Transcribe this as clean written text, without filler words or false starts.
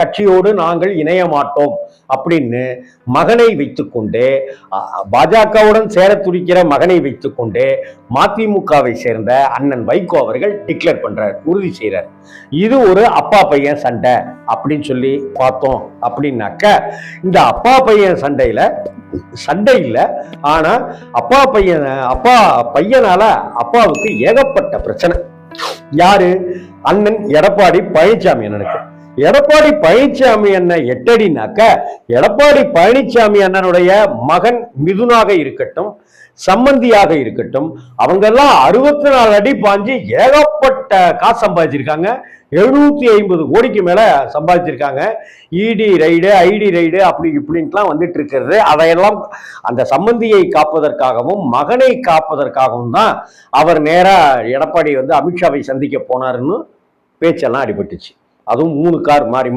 கட்சியோடு நாங்கள் இணைய மாட்டோம் அப்படின்னு மகனை வைத்துக்கொண்டு, பாஜகவுடன் சேர துடிக்கிற மகனை வைத்துக்கொண்டு மதிமுகவை சேர்ந்த அண்ணன் வைகோ அவர்கள் டிக்ளேர் பண்றார், உறுதி செய்யறார். இது ஒரு அப்பா பையன் சண்டை அப்படின்னு சொல்லி பார்த்தோம். அப்படின்னாக்க இந்த அப்பா பையன் சண்டை இல்லை, ஆனா அப்பா பையனால அப்பாவுக்கு ஏகப்பட்ட பிரச்சனை. யாரு? அண்ணன் எடப்பாடி பழனிசாமி அண்ணனுக்கு. எடப்பாடி பழனிசாமி அண்ணன் எட்டடினாக்க எடப்பாடி பழனிசாமி அண்ணனுடைய மகன் மிதுனாக இருக்கட்டும், சம்பந்தியாக இருக்கட்டும், அவங்க எல்லாம் 64 அடி பாஞ்சு ஏகப்பட்ட காசு சம்பாதிச்சிருக்காங்க. 750 கோடிக்கு மேல சம்பாதிச்சிருக்காங்க. இடி ரைடு, ஐடி ரைடு அப்படி இப்படின்ட்டுலாம் வந்துட்டு இருக்கிறது. அதையெல்லாம் அந்த சம்பந்தியை காப்பதற்காகவும் மகனை காப்பதற்காகவும் தான் அவர் நேரா எடப்பாடி அமித்ஷாவை சந்திக்க போனாருன்னு பேச்செல்லாம் அடிபட்டுச்சு. அதுவும் 3 கார் மாறி